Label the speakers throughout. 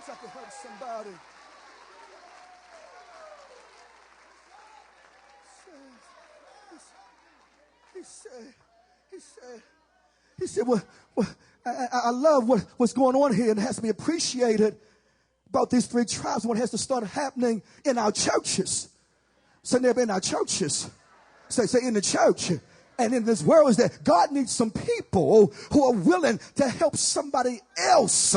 Speaker 1: I can help somebody. He said, well, I love what's going on here, and it has to be appreciated about these three tribes. What has to start happening in our churches. Say, never in our churches. Say in the church. And in this world is that God needs some people who are willing to help somebody else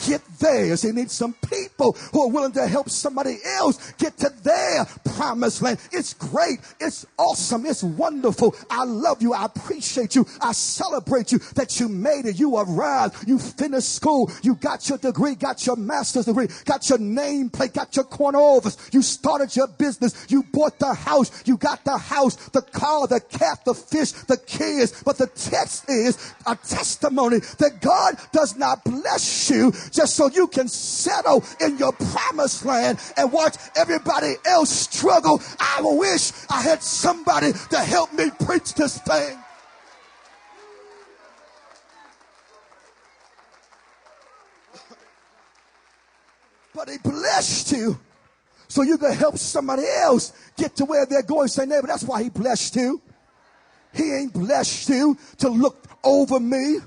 Speaker 1: get theirs. He needs some people who are willing to help somebody else get to their promised land. It's great. It's awesome. It's wonderful. I love you. I appreciate you. I celebrate you that you made it. You arrived. You finished school. You got your degree, got your master's degree, got your nameplate, got your corner office. You started your business. You bought the house. You got the house, the car, the cat, the fish, the kids. But the text is a testimony that God does not bless you just so you can settle in your promised land and watch everybody else struggle. I wish I had somebody to help me preach this thing. But he blessed you so you can help somebody else get to where they're going. Say, neighbor, that's why he blessed you. He ain't blessed you to look over me,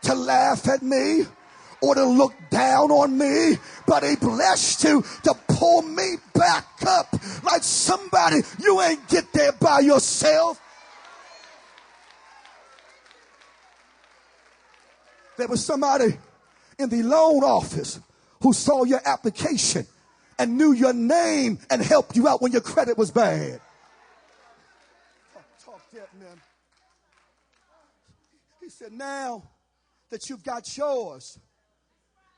Speaker 1: to laugh at me, or to look down on me, but he blessed you to pull me back up like somebody. You ain't get there by yourself. There was somebody in the loan office who saw your application and knew your name and helped you out when your credit was bad. Talk that, man. He said, now that you've got yours,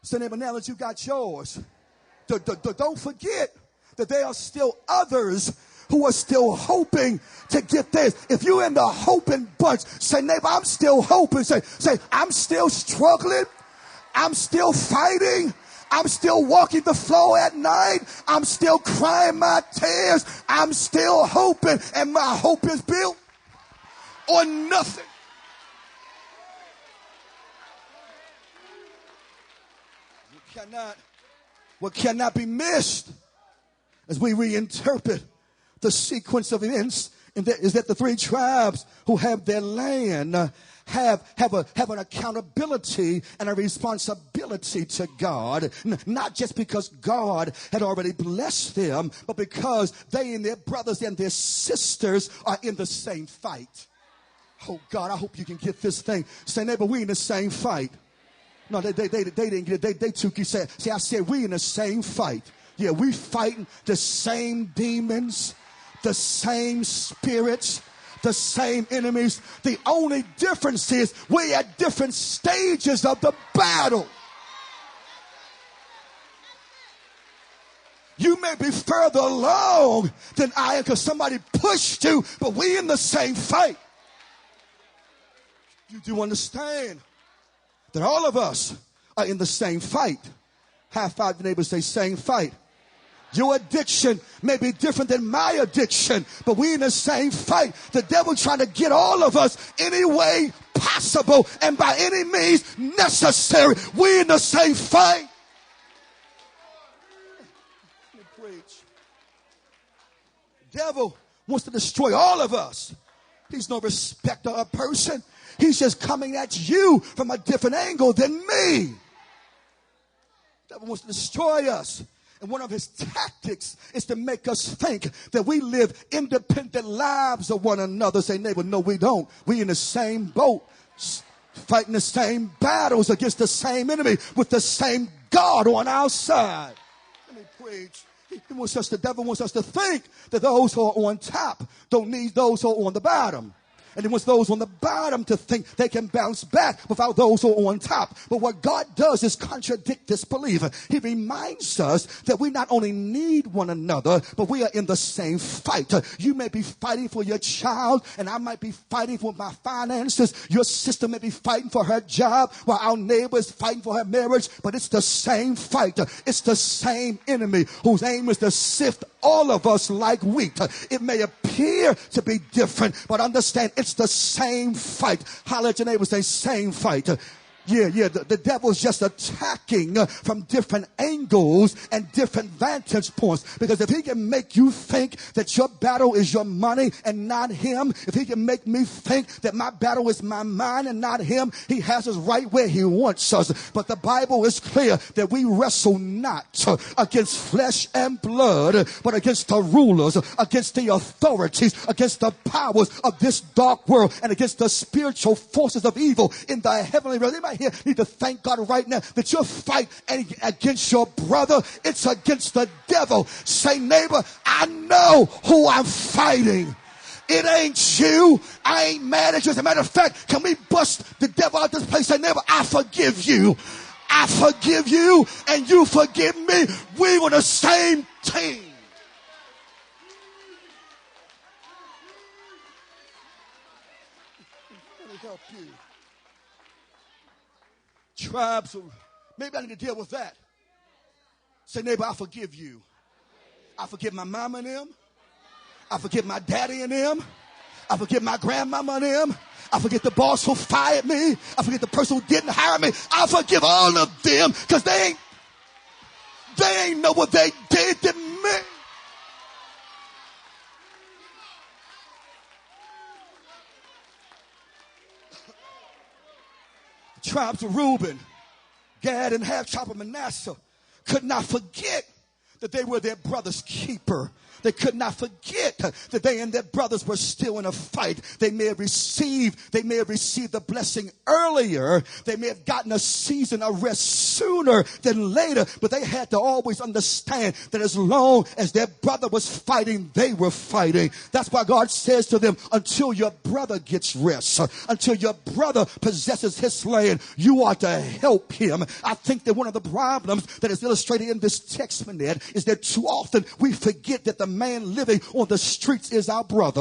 Speaker 1: so now that you got yours, don't forget that there are still others who are still hoping to get this. If you're in the hoping bunch, say, neighbor, I'm still hoping. Say, I'm still struggling. I'm still fighting. I'm still walking the floor at night. I'm still crying my tears. I'm still hoping, and my hope is built on nothing. What cannot be missed as we reinterpret the sequence of events is that the three tribes who have their land have an accountability and a responsibility to God, not just because God had already blessed them, but because they and their brothers and their sisters are in the same fight. Oh God, I hope you can get this thing. Say, neighbor, we in the same fight. No, they didn't get it. They took you. I said, we in the same fight. Yeah, we fighting the same demons, the same spirits, the same enemies. The only difference is we're at different stages of the battle. You may be further along than I am because somebody pushed you, but we in the same fight. You do understand that all of us are in the same fight. High five the neighbors, say same fight. Your addiction may be different than my addiction, but we in the same fight. The devil trying to get all of us any way possible and by any means necessary. We in the same fight. The devil wants to destroy all of us. He's no respecter of person. He's just coming at you from a different angle than me. The devil wants to destroy us. And one of his tactics is to make us think that we live independent lives of one another. Say, neighbor, no, we don't. We in the same boat, fighting the same battles against the same enemy with the same God on our side. Let me preach. The devil wants us to think that those who are on top don't need those who are on the bottom. And he wants those on the bottom to think they can bounce back without those who are on top. But what God does is contradict this believer. He reminds us that we not only need one another, but we are in the same fight. You may be fighting for your child, and I might be fighting for my finances. Your sister may be fighting for her job, while our neighbor is fighting for her marriage. But it's the same fight. It's the same enemy whose aim is to sift all of us like wheat. It may appear to be different, but understand it's the same fight. Holler at your neighbor, say same fight. Yeah. The devil's just attacking from different angles and different vantage points. Because if he can make you think that your battle is your money and not him, if he can make me think that my battle is my mind and not him, he has us right where he wants us. But the Bible is clear that we wrestle not against flesh and blood, but against the rulers, against the authorities, against the powers of this dark world, and against the spiritual forces of evil in the heavenly realm. Anybody here need to thank God right now that your fight ain't against your brother, it's against the devil. Say, neighbor, I know who I'm fighting. It ain't you. I ain't mad at you. As a matter of fact, can we bust the devil out this place? Say, neighbor, I forgive you. I forgive you and you forgive me. We were the same team. Let me help you. Tribes, maybe I need to deal with that. Say, neighbor, I forgive you. I forgive my mama and them. I forgive my daddy and them. I forgive my grandmama and them. I forget the boss who fired me. I forget the person who didn't hire me. I forgive all of them because they ain't know what they did to me. The tribes of Reuben, Gad, and half-tribe of Manasseh could not forget that they were their brother's keeper. They could not forget that they and their brothers were still in a fight. They may have received the blessing earlier. They may have gotten a season of rest sooner than later, but they had to always understand that as long as their brother was fighting, they were fighting. That's why God says to them, until your brother gets rest, until your brother possesses his land, you are to help him. I think that one of the problems that is illustrated in this text, Manette, is that too often we forget that the man living on the streets is our brother.